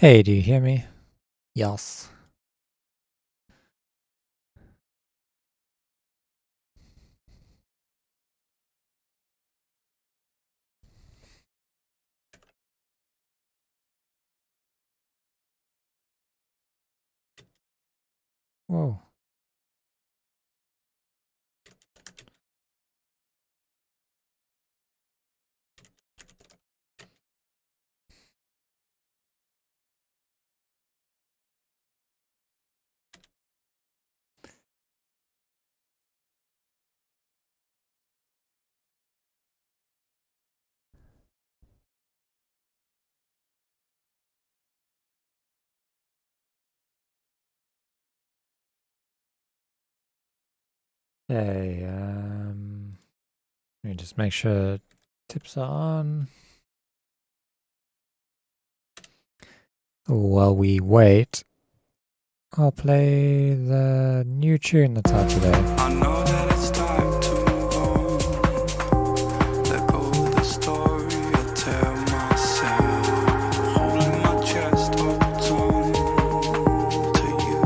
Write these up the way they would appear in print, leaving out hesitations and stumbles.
Hey, do you hear me? Yes. Whoa. Hey, let me just make sure tips are on. While we wait, I'll play the new tune that's out today. I know that it's time to move on. Let go of the story I tell myself. Holding my chest, holds on to you.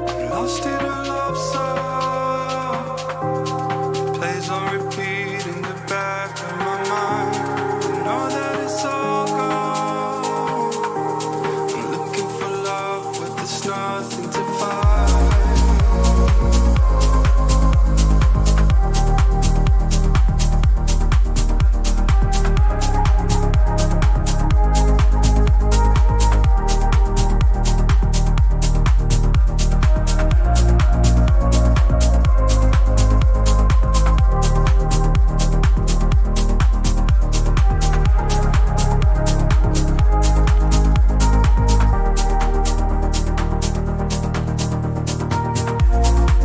I'm lost in a love song. Plays on repeat in the back of my mind. I know that it's all gone. I'm looking for love, but there's nothing to find.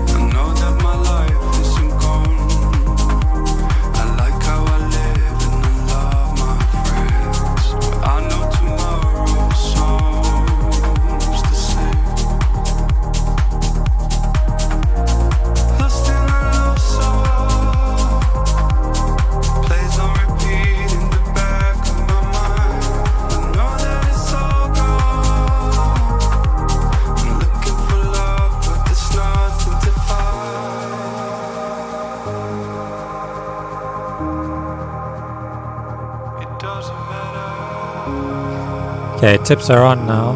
I know that my life isn't gone. I like how I live and I love my friends. But I know tomorrow's songs the same. Lost in a love song. Plays on repeat in the back of my mind. I know that it's all gone. I'm looking for love, but there's nothing to find. It doesn't matter. Okay, tips are on now.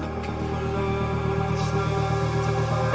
Looking for love, there's nothing to find.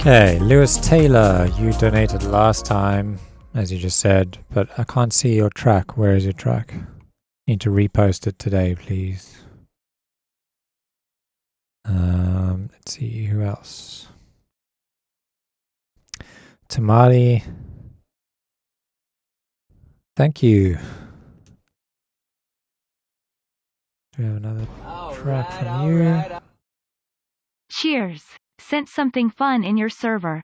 Okay, Lewis Taylor, you donated last time, as you just said, but I can't see your track. Where is your track? Need to repost it today, please. Let's see, who else? Tamale. Thank you. Do we have another track from you? Cheers. Sent something fun in your server.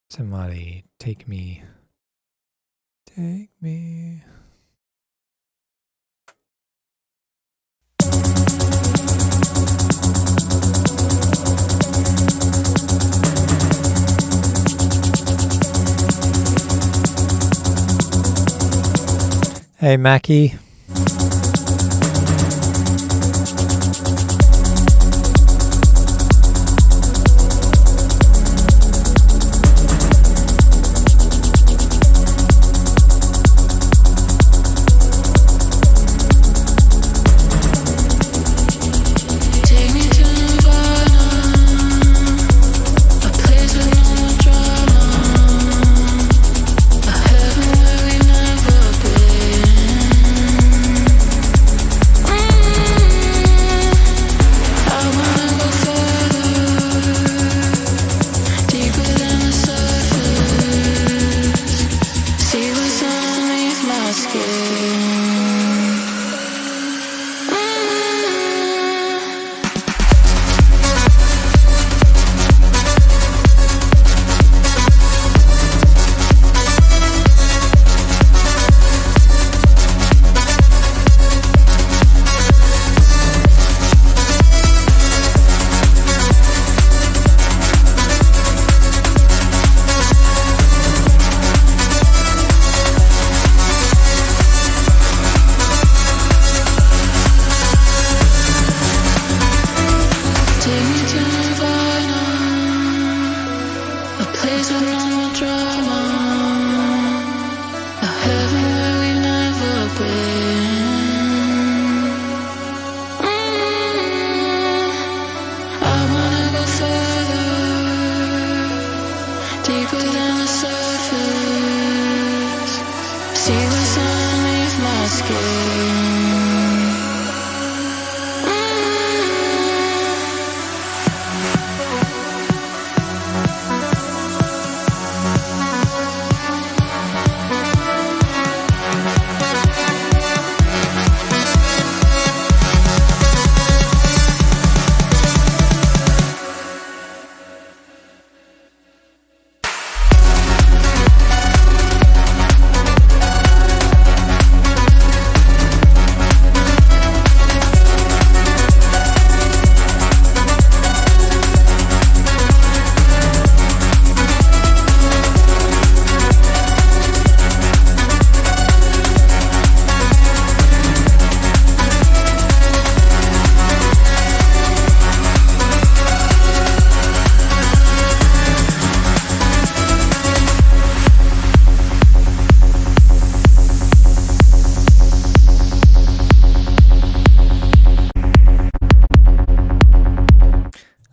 Somebody take me. Take me. Hey, Mackie.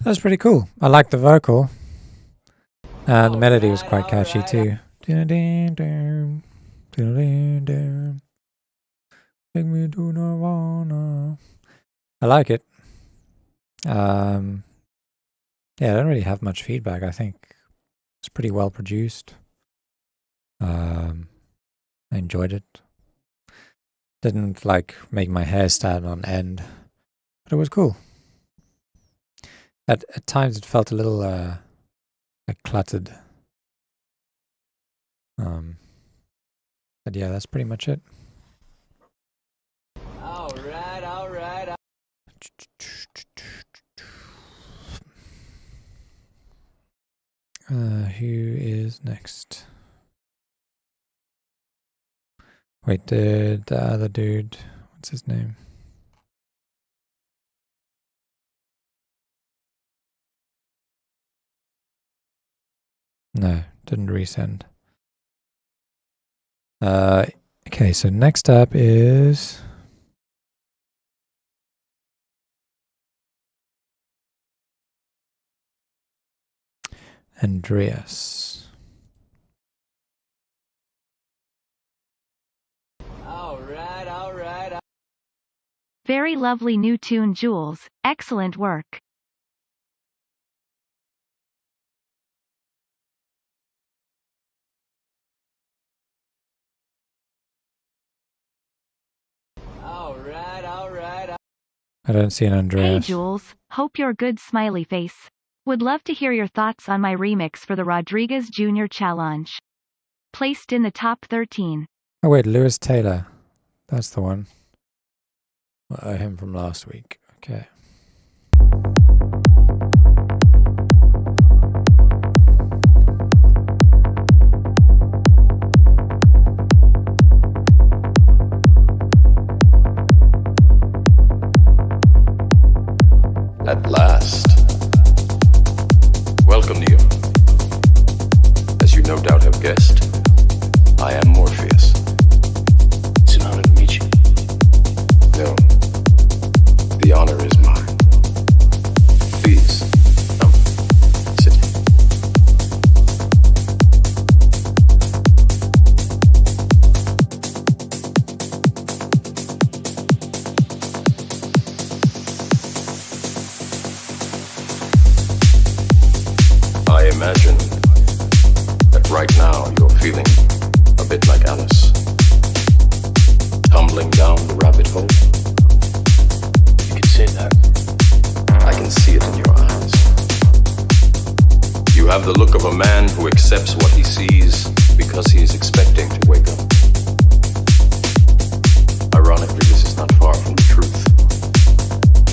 That's pretty cool. I like the vocal. The melody was quite catchy too. Take me to Nirvana. I like it. Yeah, I don't really have much feedback. I think it's pretty well produced. I enjoyed it. Didn't like make my hair stand on end, but it was cool. At times it felt a little like cluttered. But yeah, that's pretty much it. All right. Who is next? Wait, the other dude, what's his name? No, didn't resend. Okay, so next up is Andreas. All right. Very lovely new tune, Jules. Excellent work. All right. I don't see an Hey Andreas. Jules, hope you're good, smiley face. Would love to hear your thoughts on my remix for the Rodriguez Jr. Challenge. Placed in the top 13. Oh wait, Lewis Taylor. That's the one. Him from last week. Okay. At last. Welcome, Neo. As you no doubt have guessed, I am Morpheus. It's an honor to meet you. No. The honor is mine. Please, come. Sit. I imagine that right now you're feeling a bit like Alice. Tumbling down the rabbit hole. You could say that. I can see it in your eyes. You have the look of a man who accepts what he sees because he is expecting to wake up. Ironically, this is not far from the truth.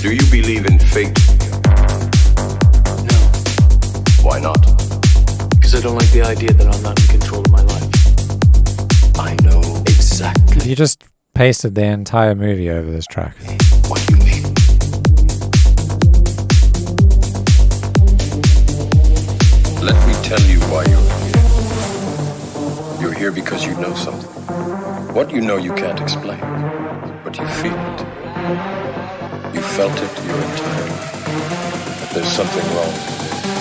Do you believe in fate? No, Why not? because I don't like the idea that I'm not in control of my life. I know exactly You just pasted the entire movie over this track. what you mean. Let me tell you why you're here. You're here because you know something. What you know you can't explain, but you feel it. You felt it your entire life. But there's something wrong.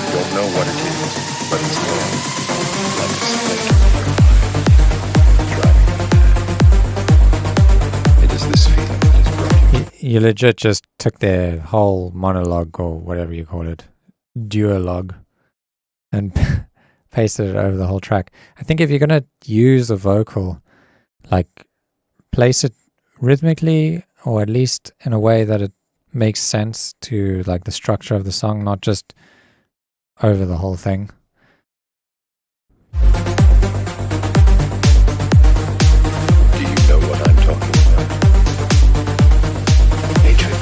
You don't know what it is, but it's wrong. Like a snake in your mind. Driving you mad. It is this feeling that has brought you. You legit just took their whole monologue or whatever you call it, duologue, and pasted it over the whole track. I think if you're going to use a vocal, like place it rhythmically or at least in a way that it makes sense to like the structure of the song, not just over the whole thing. Do you know what I'm talking about? Matrix.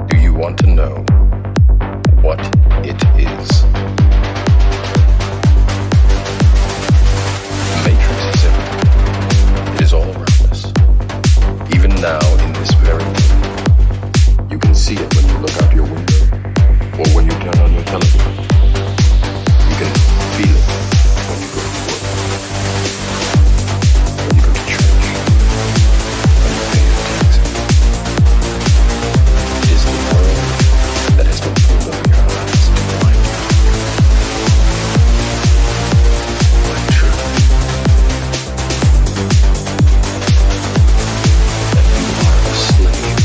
Do you want to know what it is? The Matrix is everywhere. It is all around us. Even now, in this very moment. You can see it when you look out your window, or when you turn on your television. You can feel it when you go to work, when you go to church, when you pay your taxes. It is the world that has been pulled over your eyes to blind you. But true, that you are a slave.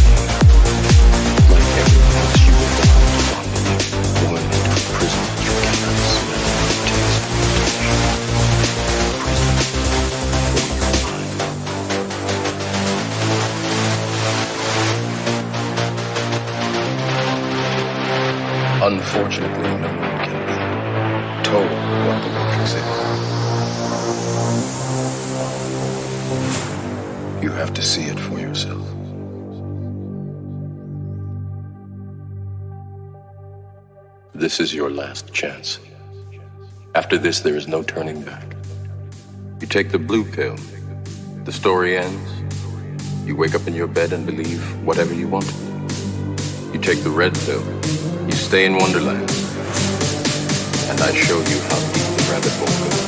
Like everyone else, you will go out to bondage, going into a prison that you cannot smell or taste or touch. A prison for your mind. Unfortunately, no one can be told what the Matrix is. have to see it for yourself. This is your last chance. After this, there is no turning back. You take the blue pill. The story ends. You wake up in your bed and believe whatever you want. You take the red pill. You stay in Wonderland. And I show you how deep the rabbit hole goes.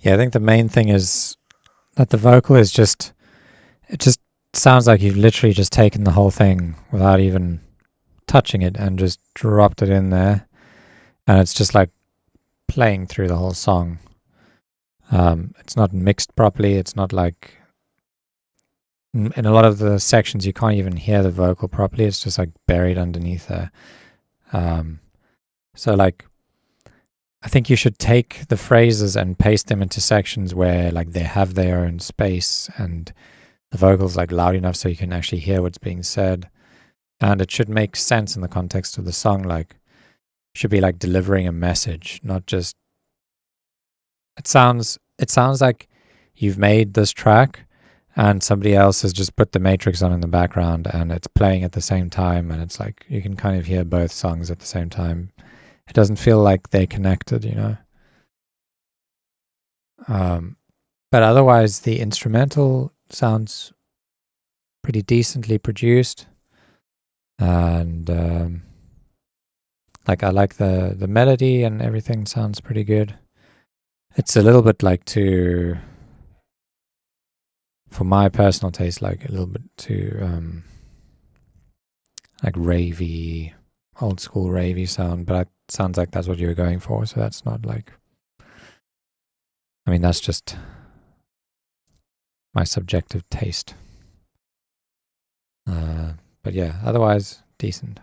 Yeah, I think the main thing is that the vocal is just, it just sounds like you've literally just taken the whole thing without even touching it and just dropped it in there. And it's just like playing through the whole song. It's not mixed properly. It's not like, in a lot of the sections, you can't even hear the vocal properly. It's just like buried underneath there. So like, I think you should take the phrases and paste them into sections where like they have their own space and the vocals like loud enough so you can actually hear what's being said. And it should make sense in the context of the song. Like, should be like delivering a message, not just. It sounds like you've made this track and somebody else has just put the Matrix on in the background and it's playing at the same time, and it's like you can kind of hear both songs at the same time. It doesn't feel like they're connected, you know. But otherwise, the instrumental sounds pretty decently produced, and like I like the melody and everything sounds pretty good. It's a little bit like too, for my personal taste, like a little bit too like ravey, old school ravey sound, but it sounds like that's what you were going for, so that's not like, I mean, that's just my subjective taste. But yeah, otherwise decent.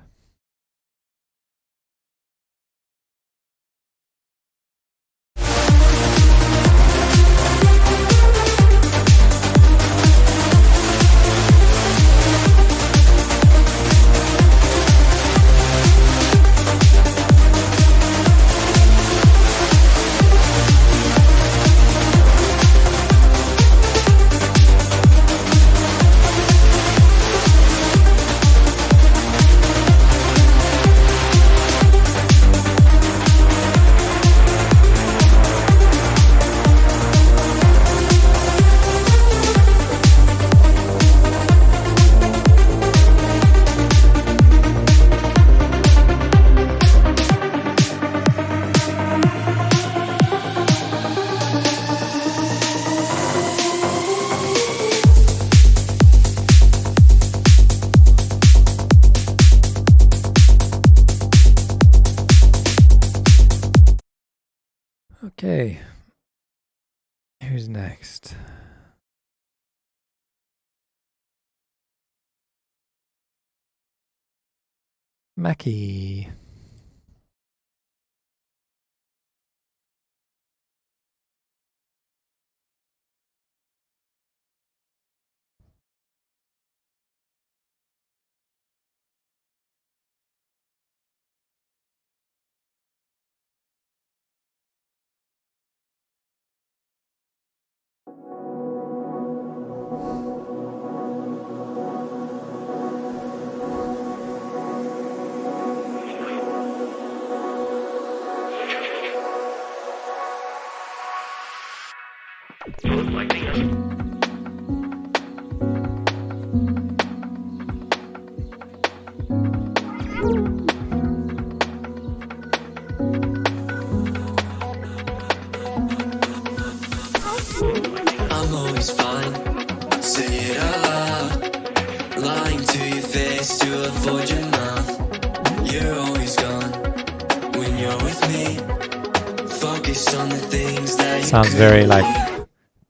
Okay, who's next? Mackie. Sounds very like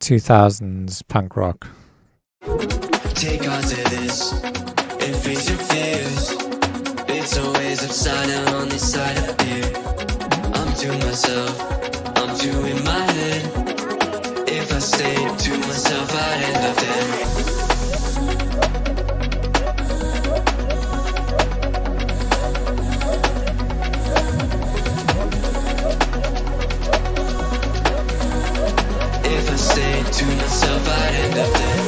2000s punk rock. Take on to this and face your fears. It's always upside down on this side up here. I'm to myself, I'm too in my head. If I stayed to myself, I'd end up dead. If I stayed to myself, I'd end up dead.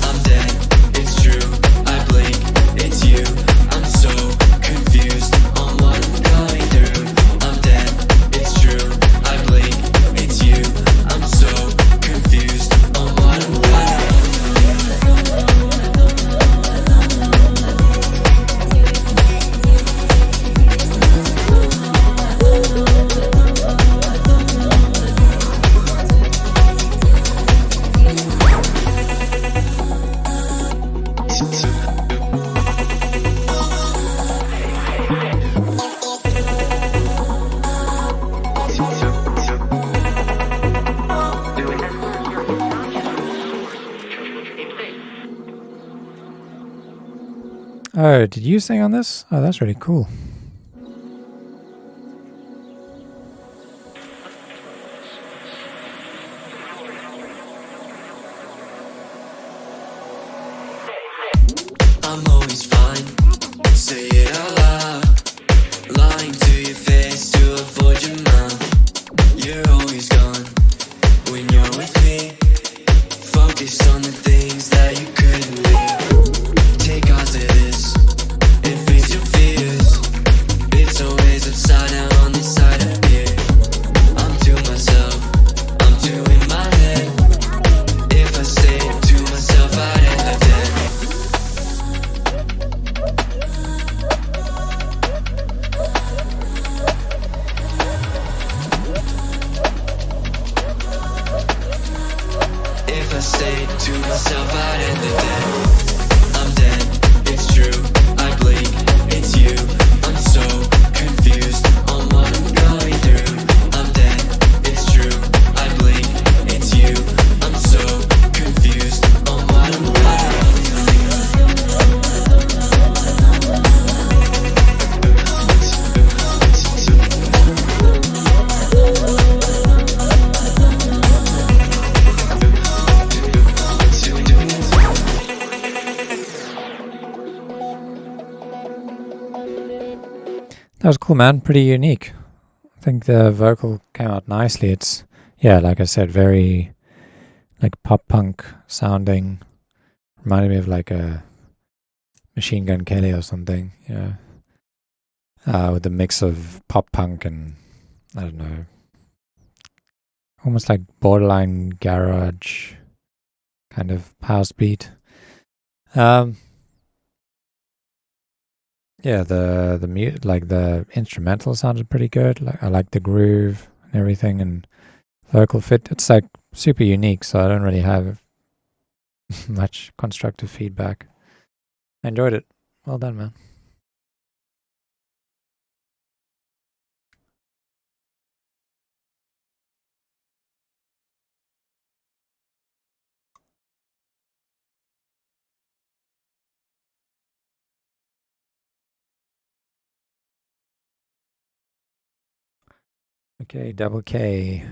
I'm dead, it's true, I blink, it's you. I'm so confused on what I'm going through. I'm dead, it's true, I blink, it's you. I'm so confused on what I'm going Oh, did you sing on this? Oh, that's really cool. I'm always fine, say it out loud. Lying to your face to avoid your mouth. You're always gone when you're with me. Focused on the things that you couldn't leave. Take on to this and face your fears. It's always upside down on this side up here. I'm to myself, I'm too in my head. If I stayed to myself, I'd end up dead. If I stayed to myself, I'd end up dead. I'm dead, it's true, I blink, it's you. I'm so confused on what I'm going through. I'm dead, it's true, I blink, it's you. I'm so confused on what I'm going That was cool, man. Pretty unique. I think the vocal came out nicely. It's, yeah, like I said, very like pop punk sounding. Reminded me of like a Machine Gun Kelly or something, with a mix of pop punk and, I don't know, almost like borderline garage kind of house beat. Yeah, the instrumental sounded pretty good. Like I like the groove and everything, and vocal fit. It's like super unique, so I don't really have much constructive feedback. I enjoyed it. Well done, man. Okay, double K.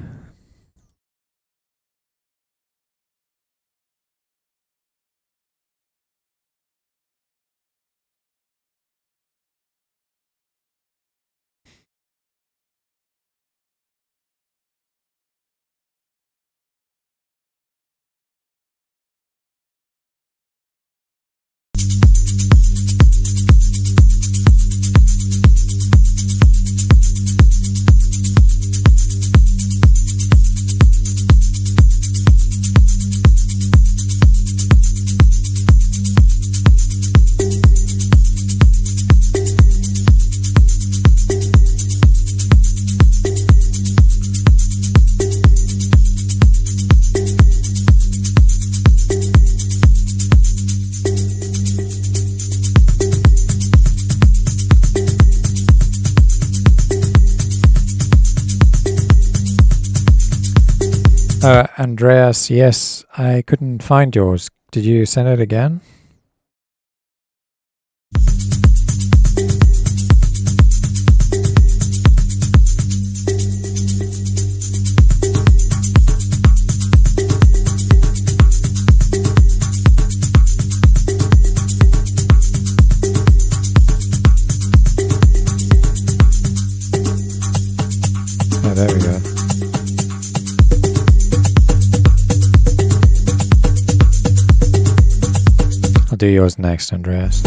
Andreas, yes, I couldn't find yours. Did you send it again? Oh, there we go. I'll do yours next, Andreas.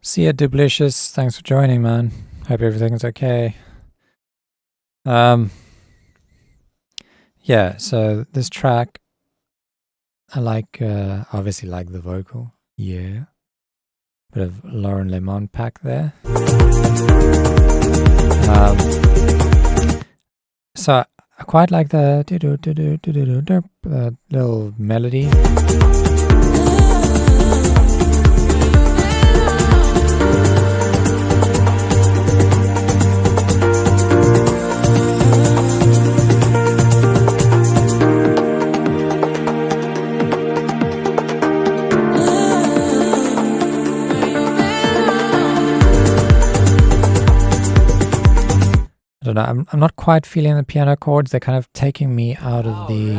See ya, Dublicious. Thanks for joining, man. Hope everything's okay. Yeah, so this track, I like, obviously like the vocal. Yeah. Bit of Lauren Lemon pack there. So I quite like the little melody. I don't know. I'm not quite feeling the piano chords. They're kind of taking me out of the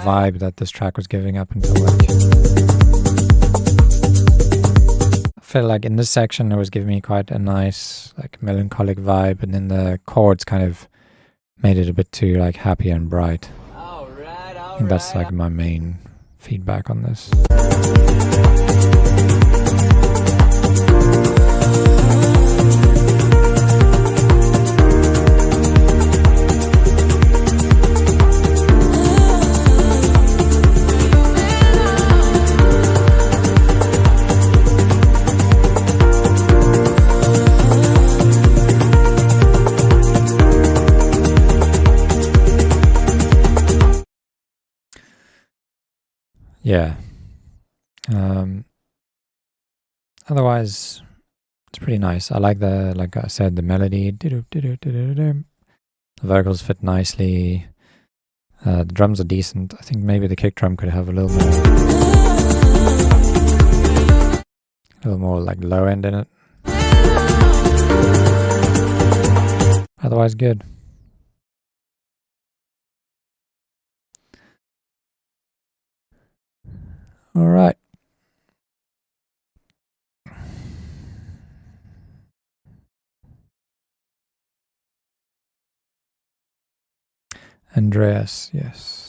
vibe that this track was giving up until like. felt like in this section it was giving me quite a nice like melancholic vibe, and then the chords kind of made it a bit too like happy and bright. I think that's like my main feedback on this. Yeah. Otherwise, it's pretty nice. I like like I said, the melody. The vocals fit nicely. The drums are decent. I think maybe the kick drum could have a little more like low end in it. Otherwise, good. All right. Andreas, yes.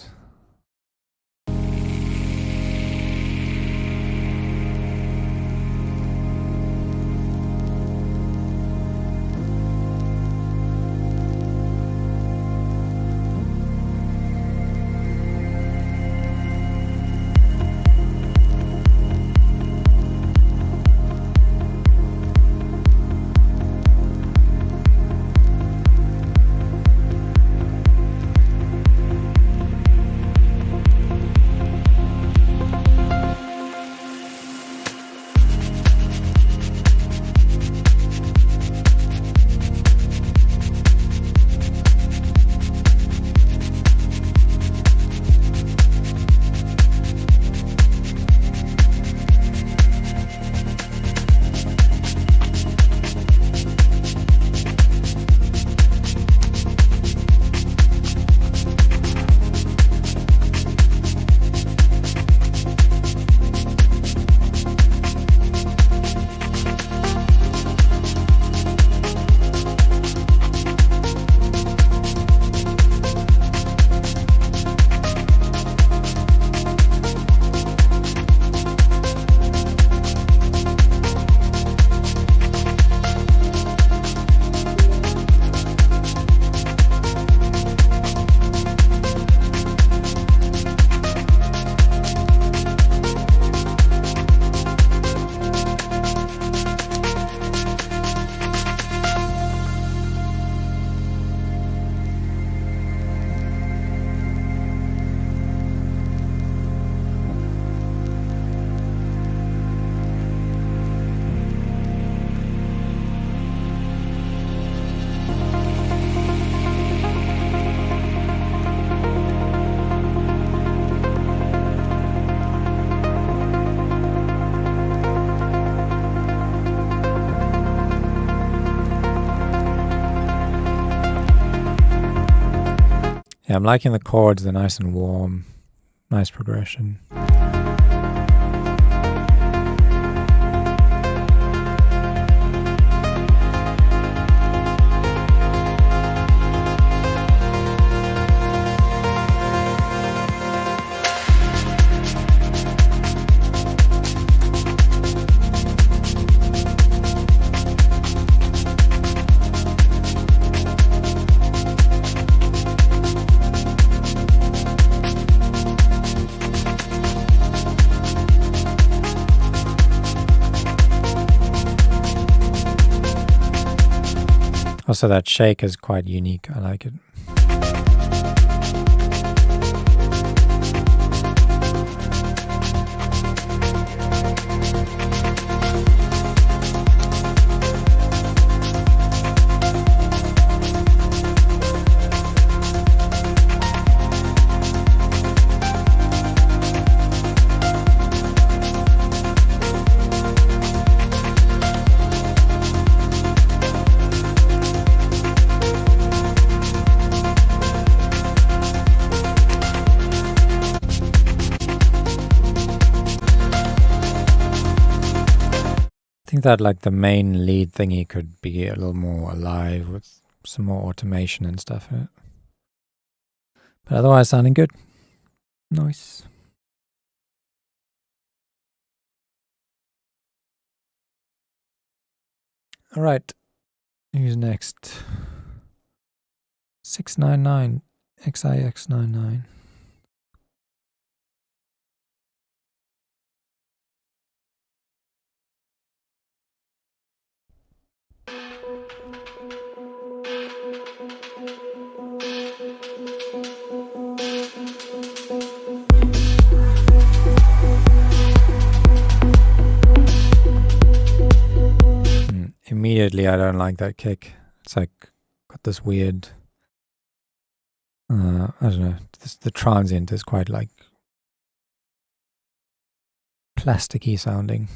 Yeah, I'm liking the chords, they're nice and warm, nice progression. Also, that shake is quite unique. I like it. think that like the main lead thingy could be a little more alive with some more automation and stuff in it. But otherwise, sounding good. Nice. All right. Who's next? 699 XIX99. Immediately, I don't like that kick. It's like got this weird. I don't know. The transient is quite like plasticky sounding.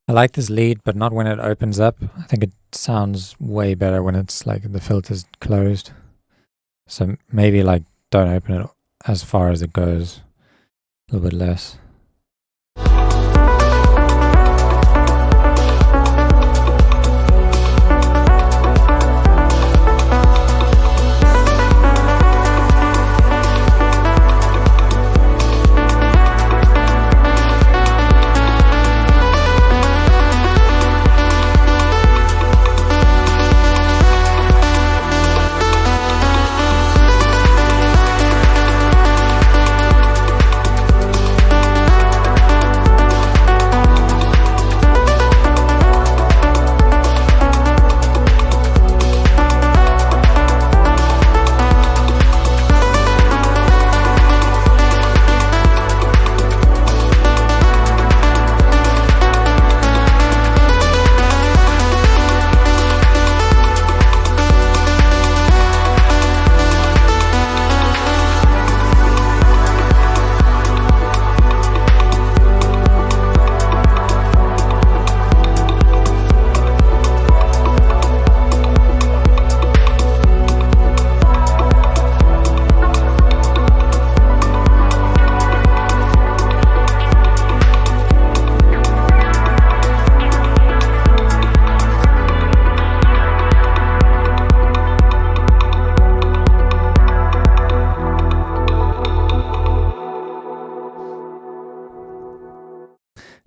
I like this lead, but not when it opens up. I think it sounds way better when it's like the filter's closed. So maybe like don't open it as far as it goes, a little bit less.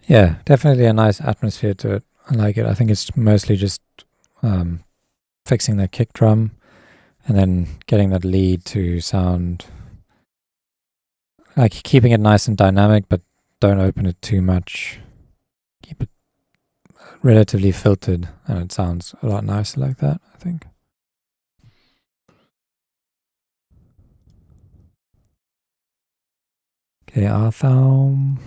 Yeah, definitely a nice atmosphere to it. I like it. I think it's mostly just fixing that kick drum and then getting that lead to sound like keeping it nice and dynamic, but don't open it too much. Keep it relatively filtered, and it sounds a lot nicer like that, I think. Okay, Artham.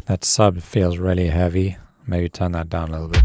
That sub feels really heavy. Maybe turn that down a little bit.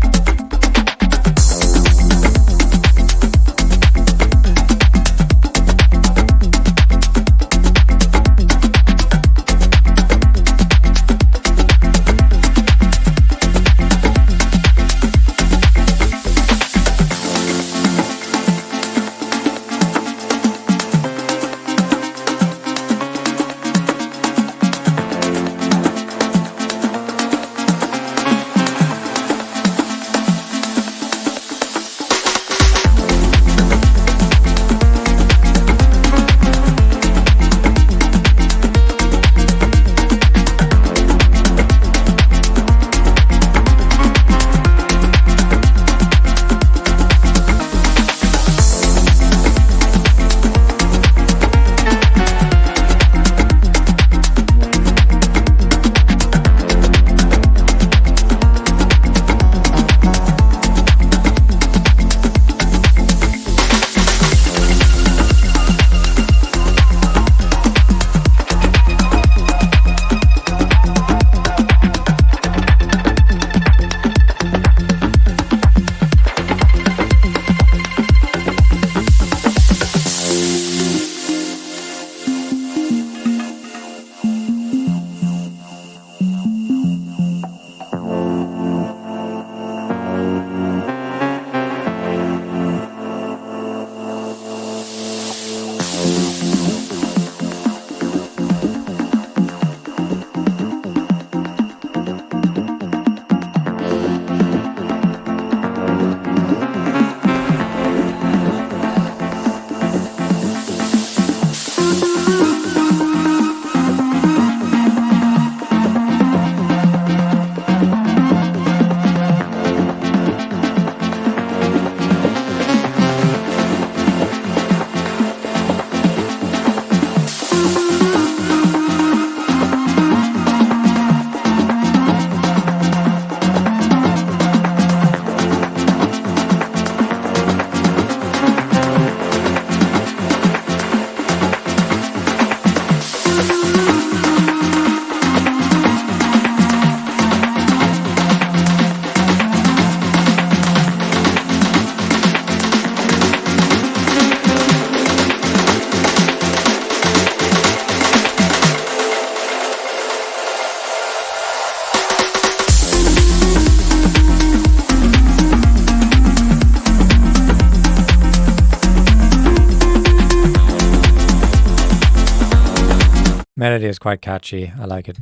Melody is quite catchy. I like it.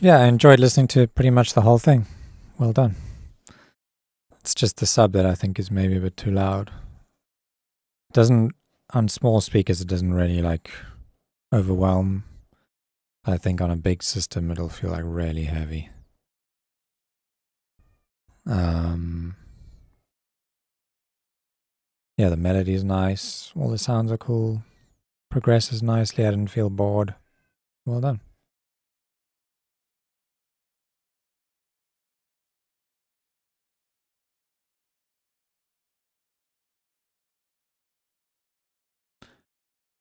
Yeah, I enjoyed listening to pretty much the whole thing. Well done. It's just the sub that I think is maybe a bit too loud. Doesn't, on small speakers, it doesn't really like overwhelm. I think on a big system it'll feel like really heavy. Yeah, the melody is nice. All the sounds are cool. Progresses nicely. I didn't feel bored. Well done.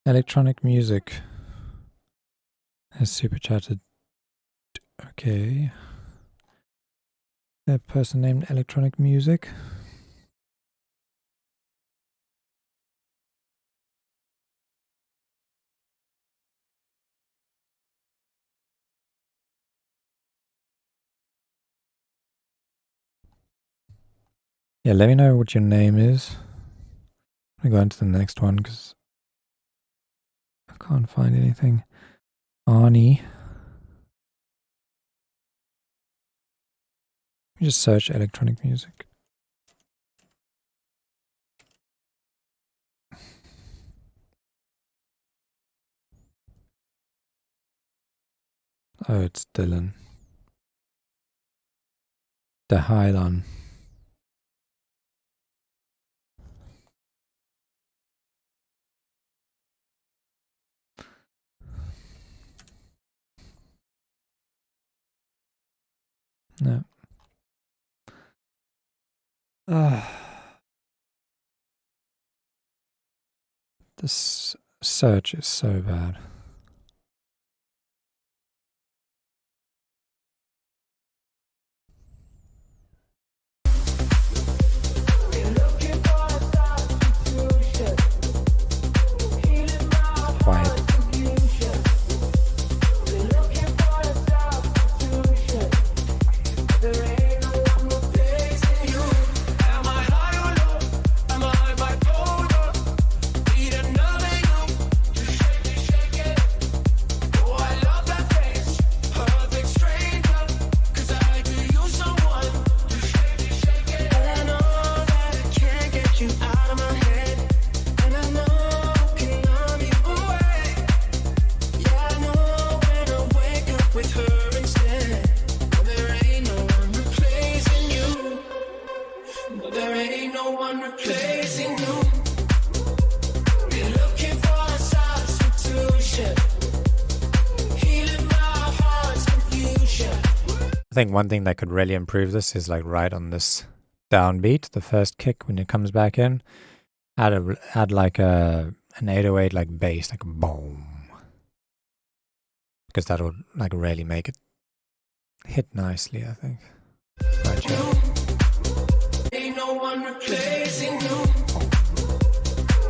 Electronic music has super chatted. Okay. A person named Electronic Music. Yeah, let me know what your name is. I'm going to go into the next one because I can't find anything. Arnie. Just search electronic music. Oh, it's Dylan. Dahylon. No. This search is so bad. Quiet. I think one thing that could really improve this is like right on this downbeat, the first kick when it comes back in, add like an 808 like bass, like boom, because that'll like really make it hit nicely. I think. Right, yeah. Ain't no one replacing you.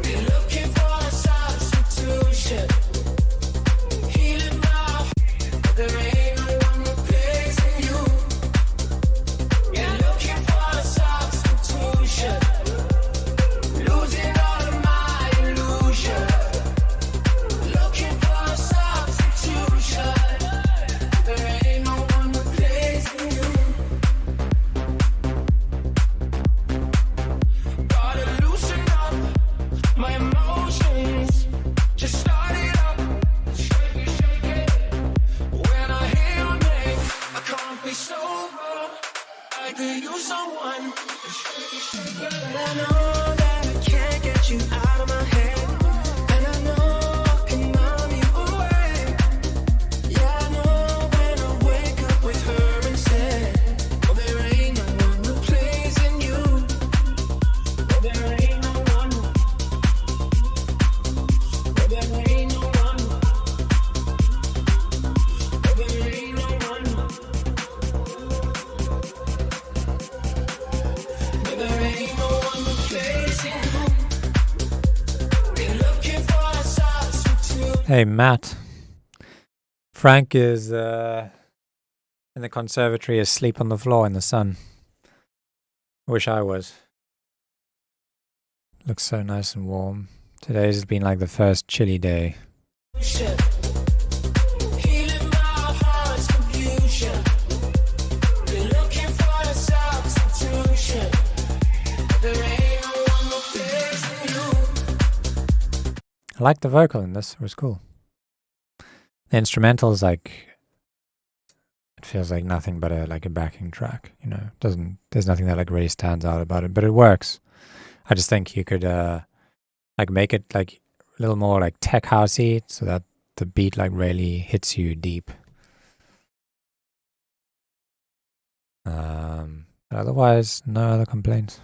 We're looking for a substitution. Healing my heart. There ain't no one replacing you. We're looking for a substitution. Losing all of my illusion. Looking for a substitution. There ain't no one replacing you. Gotta loosen up my emotions. Just start it up. Shake it, shake it. When I hear your name, I can't be sober. I could use someone. Shake it, shake it. And I know that I can't get you out of my head. And I know I can numb you away. Yeah, I know when I wake up with her instead. Oh, there ain't no one replacing you. Oh, there ain't no one. Oh, there ain't no one. Oh, there ain't no one. Oh, there ain't no one replacing you. Been looking for a substitute. Hey Matt, Frank is in the conservatory asleep on the floor in the sun. Wish I was. Looks so nice and warm. Today's been like the first chilly day. Healing my heart's confusion. liked the vocal in this. It was cool. The instrumental is like, it feels like nothing but a backing track. You know, there's nothing that like really stands out about it, but it works. I just think you could like make it like a little more like tech housey, so that the beat like really hits you deep. But otherwise, no other complaints.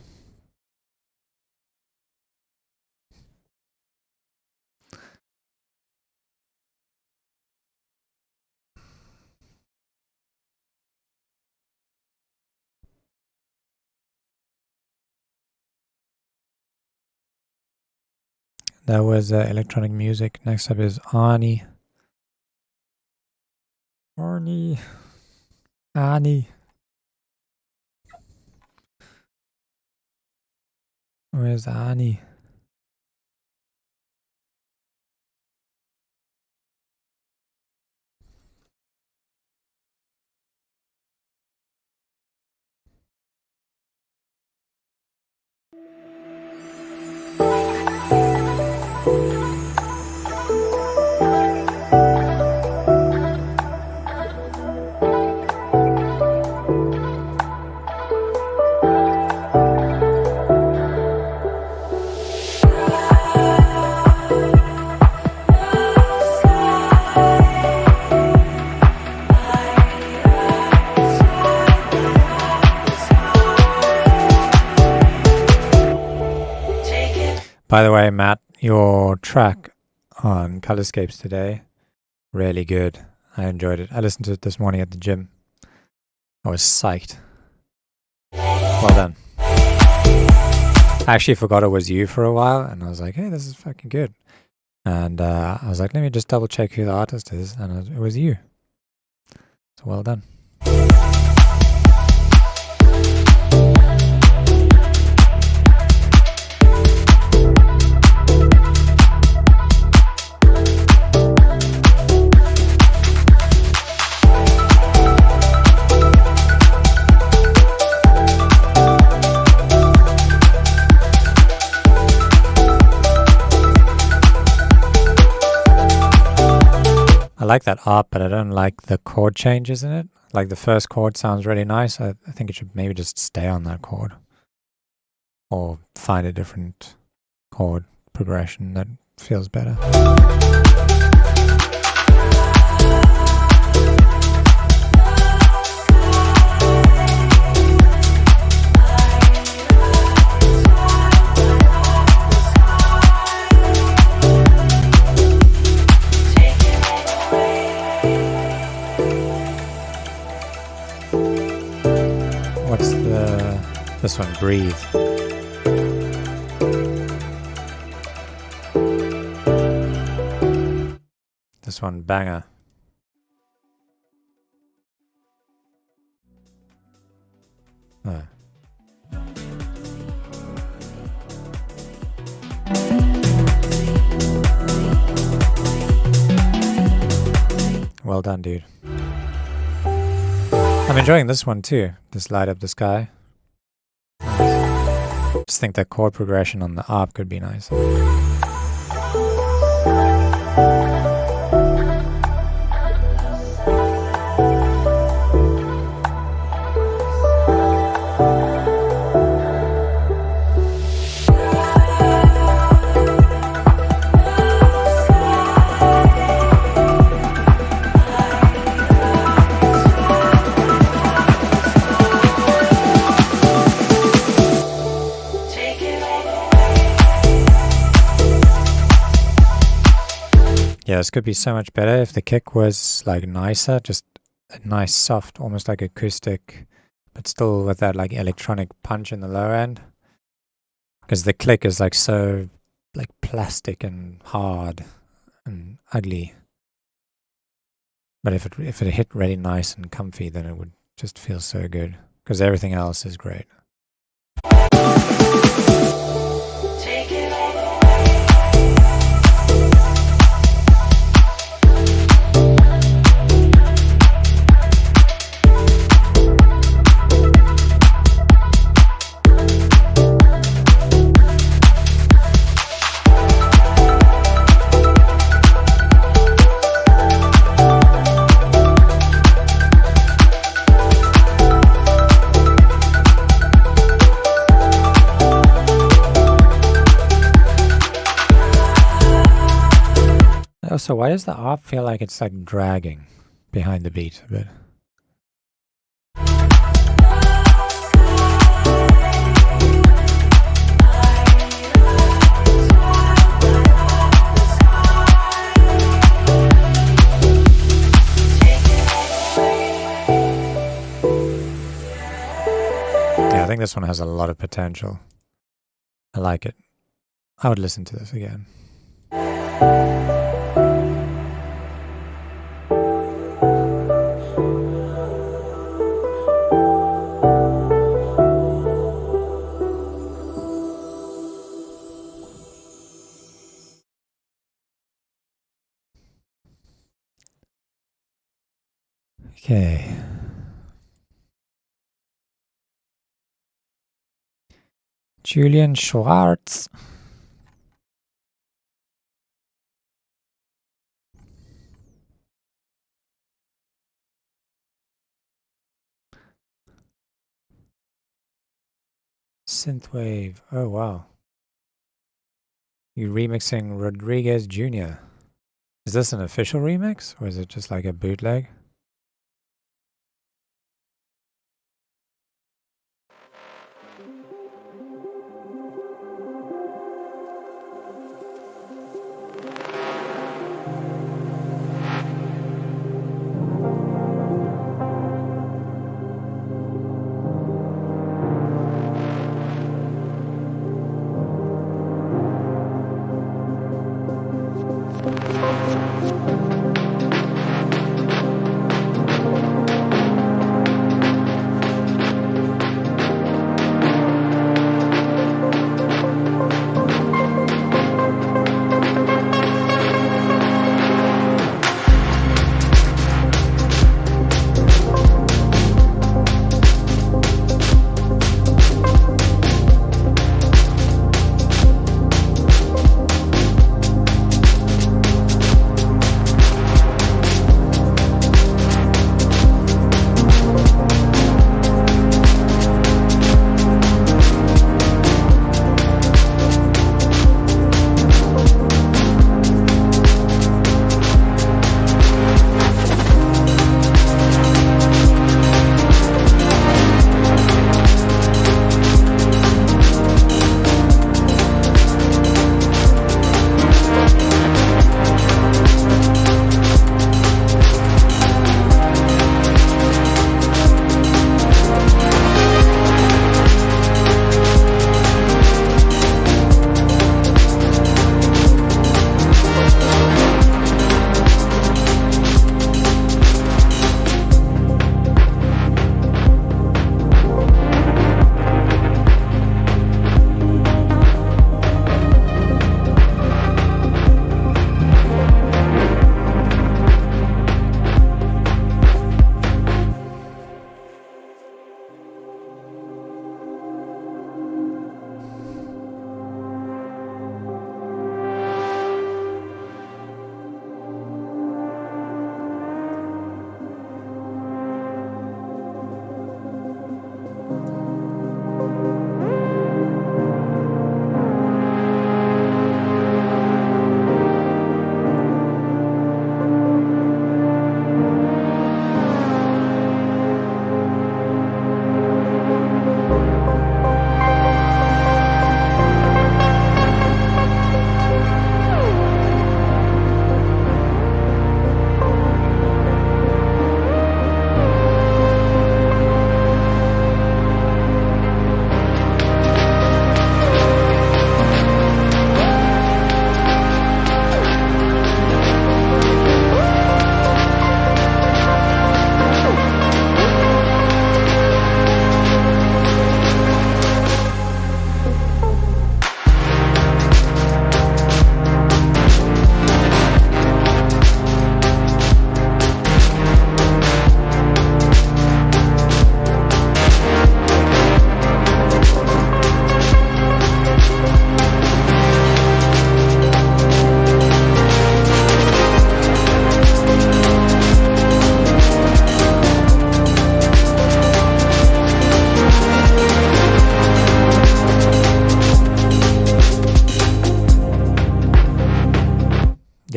That was electronic music. Next up is Arnie. Arnie. Where's Arnie? By the way, Matt, your track on Colorscapes today, really good. I enjoyed it. I listened to it this morning at the gym. I was psyched. Well done. I actually forgot it was you for a while, and I was like, hey, this is fucking good. And I was like, let me just double check who the artist is, and it was you. So well done. I like that art, but I don't like the chord changes in it. Like the first chord sounds really nice. I think it should maybe just stay on that chord. Or find a different chord progression that feels better. This one, Breathe. This one, Banger. Oh. Well done, dude. I'm enjoying this one too. Just Light Up the Sky. Just think that chord progression on the ARP could be nice. Yeah, this could be so much better if the kick was like nicer, just a nice soft, almost like acoustic, but still with that like electronic punch in the low end. Because the click is like so like plastic and hard and ugly. But if it hit really nice and comfy, then it would just feel so good. Because everything else is great. Also, why does the op feel like it's like dragging behind the beat a bit? Yeah, I think this one has a lot of potential. I like it. I would listen to this again. Okay. Julian Schwartz. Synthwave. Oh, wow. You remixing Rodriguez Jr. Is this an official remix or is it just like a bootleg?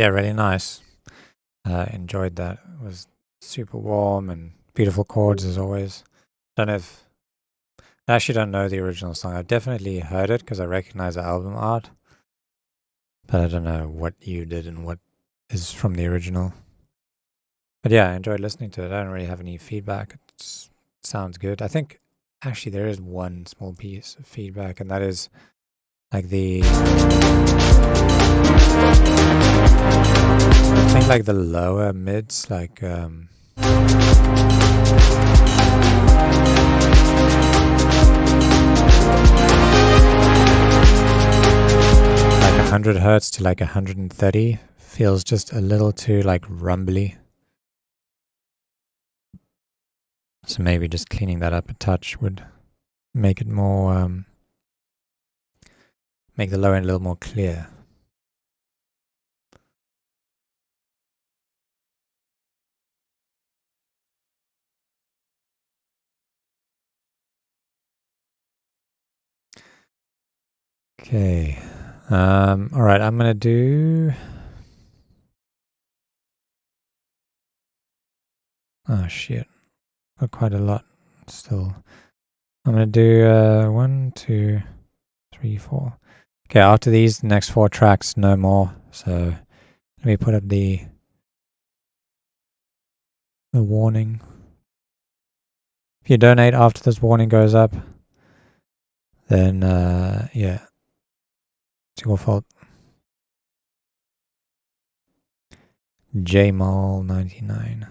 yeah, really nice. Enjoyed that. It was super warm and beautiful chords as always. Don't know if I actually don't know the original song. I've definitely heard it because I recognize the album art, but I don't know what you did and what is from the original. But yeah, I enjoyed listening to it. I don't really have any feedback. It sounds good. I think actually there is one small piece of feedback, and that is like I think like the lower mids, like like 100 hertz to like 130 feels just a little too like rumbly. So maybe just cleaning that up a touch would make it more, make the low end a little more clear. Okay. All right, I'm going to do... Oh, shit. Got quite a lot still. I'm going to do 1, 2, 3, 4. Okay, after these, the next 4 tracks, no more. So let me put up the warning. If you donate after this warning goes up, then yeah, it's your fault. JMall99.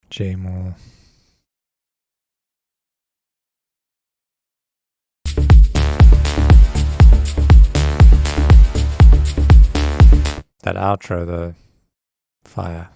JMall. That outro, the fire.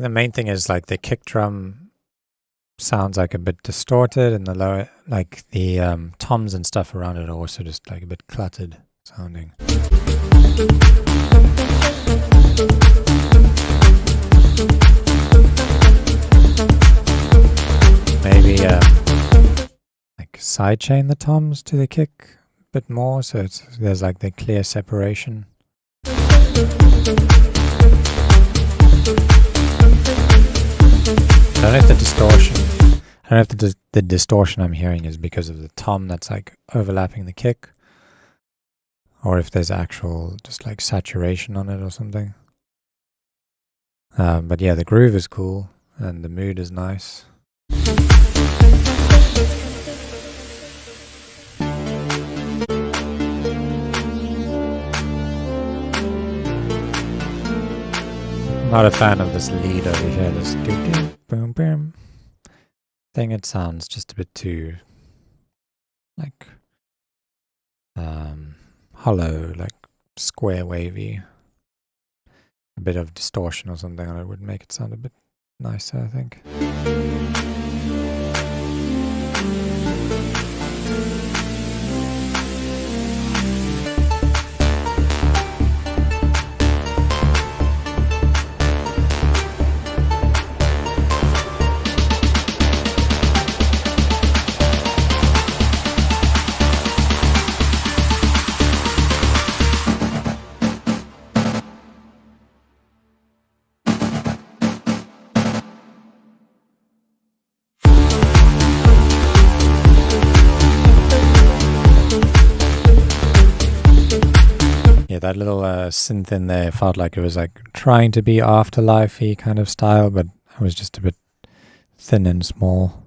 Main thing is like the kick drum sounds like a bit distorted, and the lower, like the toms and stuff around it are also just like a bit cluttered sounding. Maybe like sidechain the toms to the kick a bit more, so there's like the clear separation. I don't know if the distortion, I don't know if the distortion I'm hearing is because of the tom that's like overlapping the kick, or if there's actual just like saturation on it or something. But yeah, the groove is cool and the mood is nice. Not a fan of this lead over here, this doo boom boom thing. It sounds just a bit too like hollow, like square wavy. A bit of distortion or something on it would make it sound a bit nicer, I think. Yeah, that little synth in there felt like it was like trying to be afterlife-y kind of style, but it was just a bit thin and small.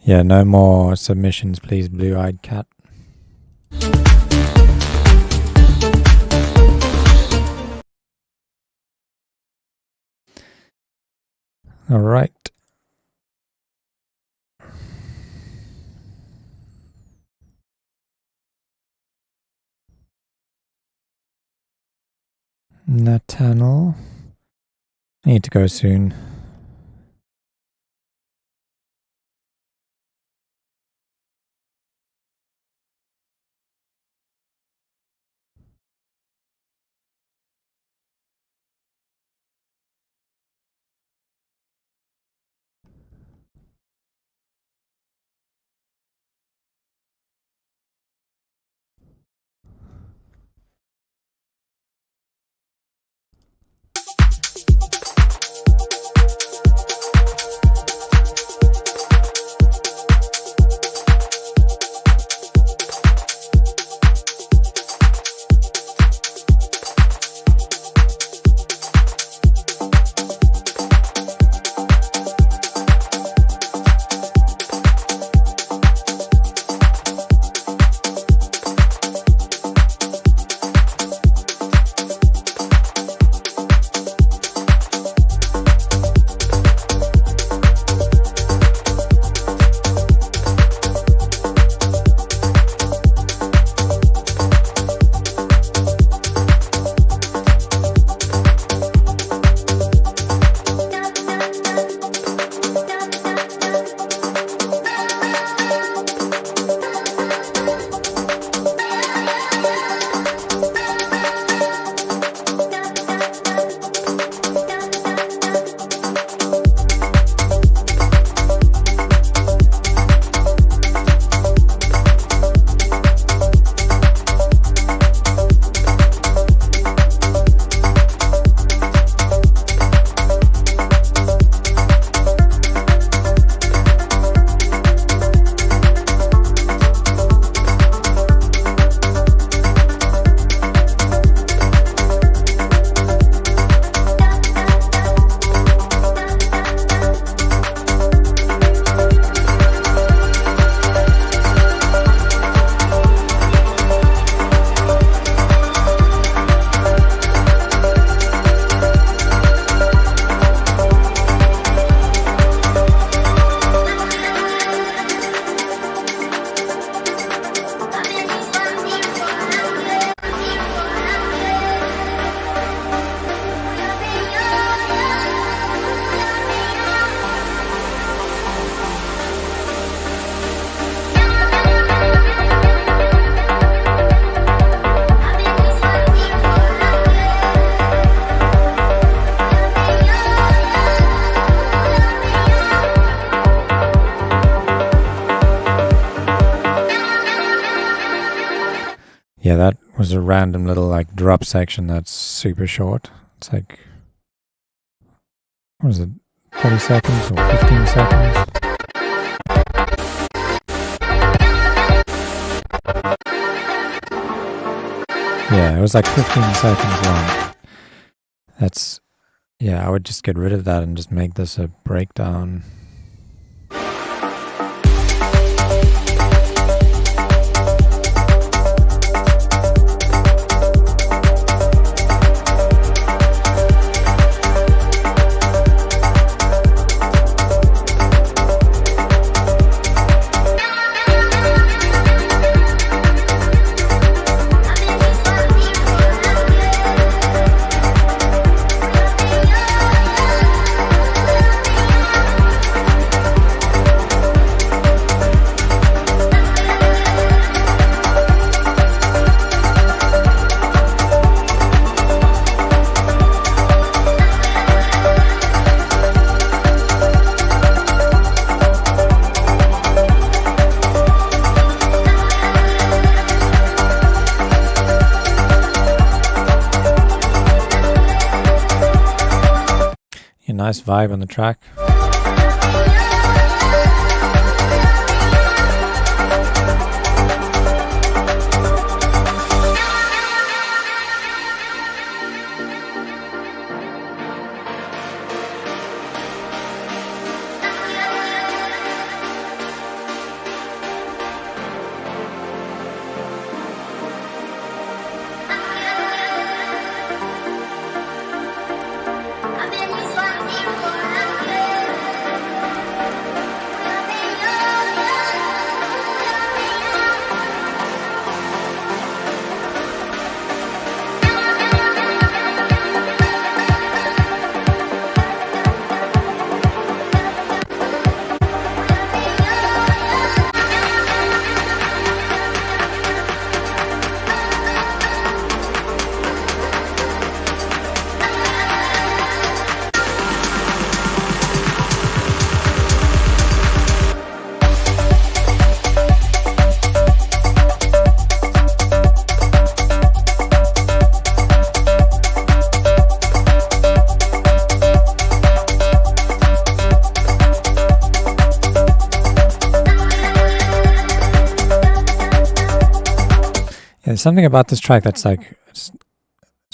Yeah, no more submissions, please, Blue-Eyed Cat. All right. Nathaniel. I need to go soon. Yeah, that was a random little like drop section that's super short. It's like, what is it, 30 seconds or 15 seconds? Yeah, it was like 15 seconds long. That's, yeah, I would just get rid of that and just make this a breakdown. Nice vibe on the track. There's something about this track that's like, it's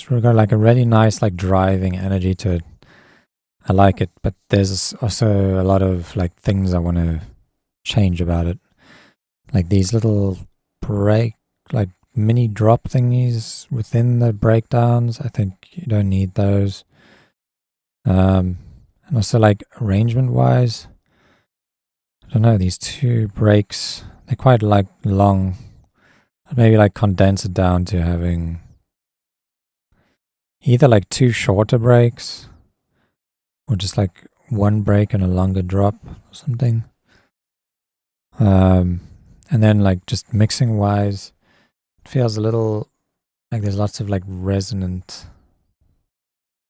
got like a really nice like driving energy to it. I like it, but there's also a lot of like things I want to change about it. Like these little break, like mini drop thingies within the breakdowns. I think you don't need those. And also like arrangement wise, I don't know, these two breaks, they're quite like long. Maybe like condense it down to having either like two shorter breaks or just like one break and a longer drop or something. And then like just mixing wise, it feels a little like there's lots of like resonant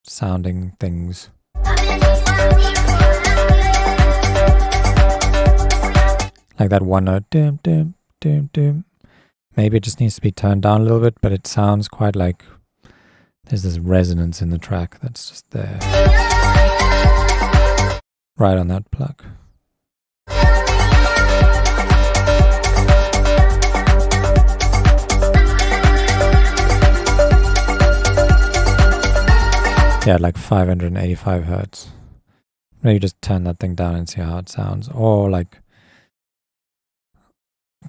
sounding things. Like that one note, dim, dim, dim, dim. Maybe it just needs to be turned down a little bit, but it sounds quite like there's this resonance in the track that's just there. Right on that plug. Yeah, like 585 hertz. Maybe just turn that thing down and see how it sounds. Or like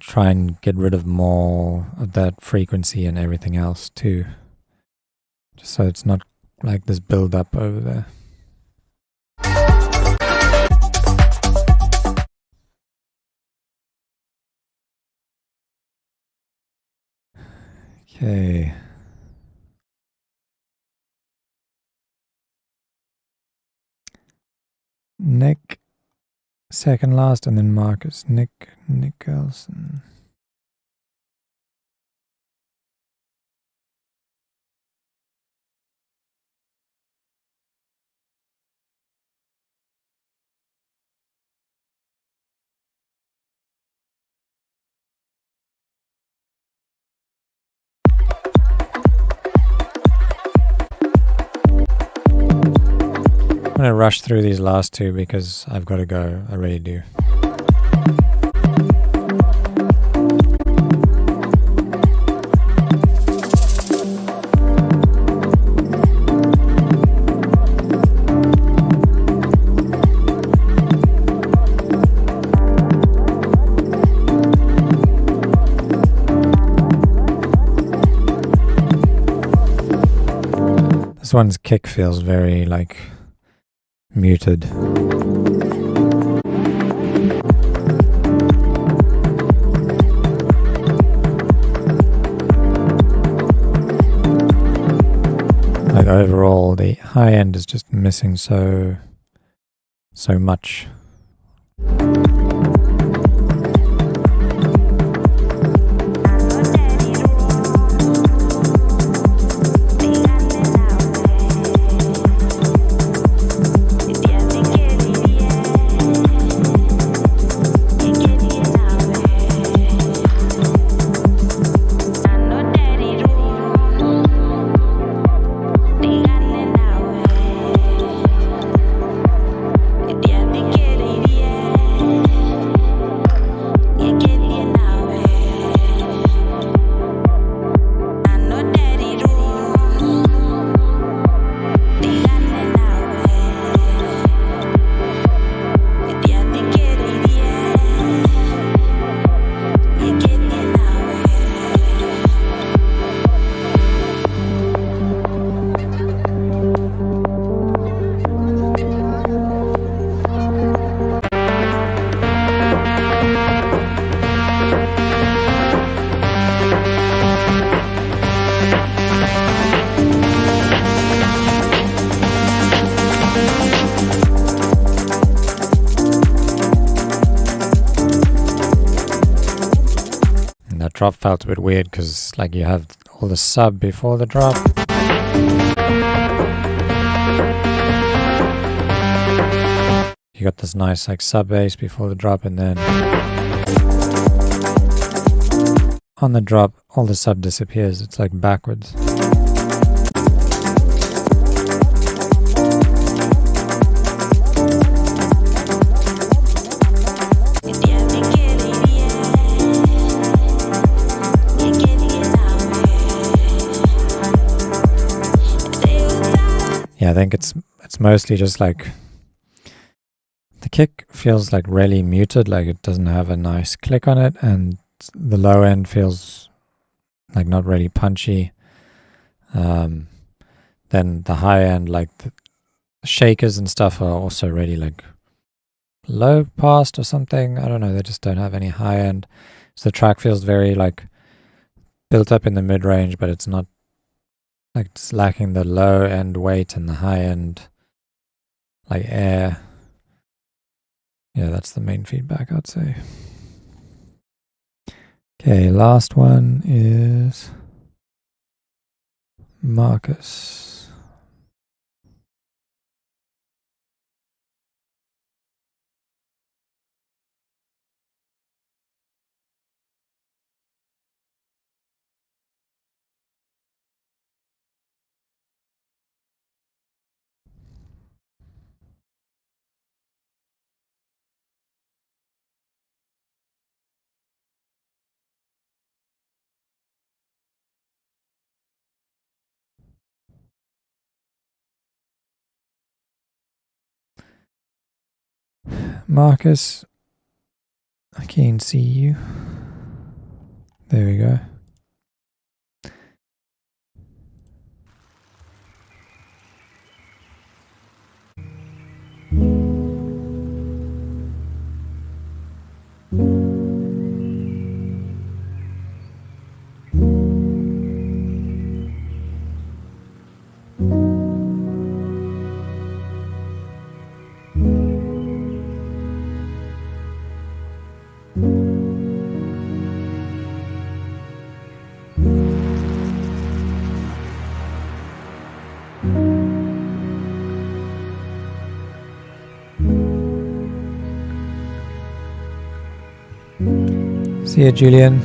try and get rid of more of that frequency and everything else too. Just so it's not like this build up over there. Okay. Nick, second last, and then Marcus. Nick Nicholson. going to rush through these last two because I've got to go. I really do. This one's kick feels very like muted. Like overall, the high end is just missing so much. Drop felt a bit weird because like you have all the sub before the drop. You got this nice like sub bass before the drop, and then on the drop all the sub disappears. It's like backwards. Yeah, I think it's mostly just like the kick feels like really muted, like it doesn't have a nice click on it, and the low end feels like not really punchy. Then the high end, like the shakers and stuff are also really like low passed or something. I don't know, they just don't have any high end. So the track feels very like built up in the mid range, but it's not like it's lacking the low end weight and the high end like air. Yeah, that's the main feedback I'd say. Okay, last one is Marcus. Marcus, I can't see you. There we go. See you, Julian.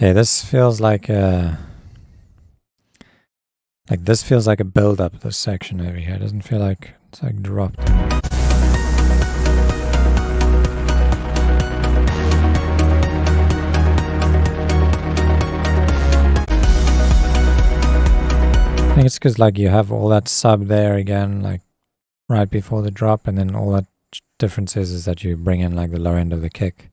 Okay, this feels like a build up, this section over here. It doesn't feel like it's like dropped. I think it's because like you have all that sub there again, like right before the drop, and then all that difference is that you bring in like the low end of the kick.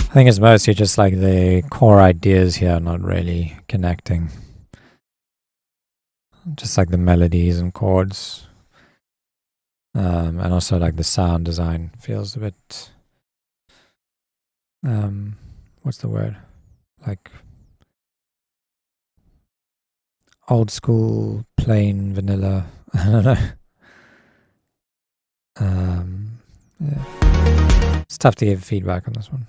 I think it's mostly just like the core ideas here not really connecting. Just like the melodies and chords. And also like the sound design feels a bit, what's the word? Like old school, plain vanilla. I don't know. Yeah. It's tough to give feedback on this one.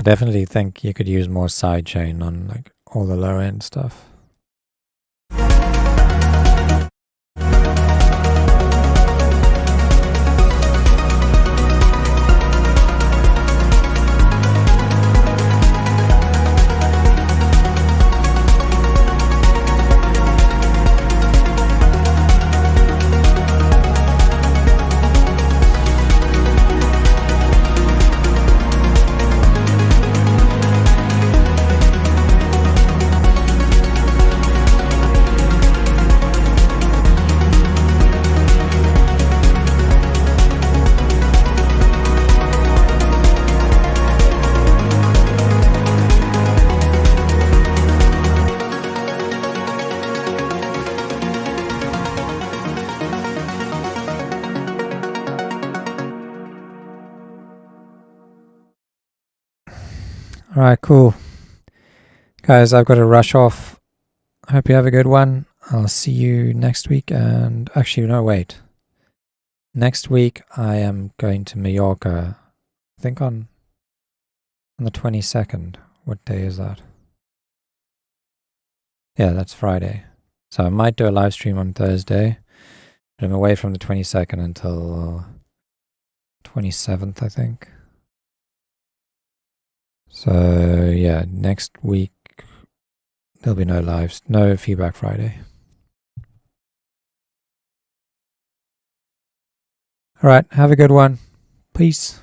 Definitely think you could use more sidechain on like all the lower end stuff. All right, cool. Guys, I've got to rush off. Hope you have a good one. I'll see you next week. And actually, no, wait. Next week, I am going to Mallorca. I think on the 22nd. What day is that? Yeah, that's Friday. So I might do a live stream on Thursday. But I'm away from the 22nd until 27th, I think. So yeah, next week there'll be no lives, no feedback Friday. All right, have a good one. Peace.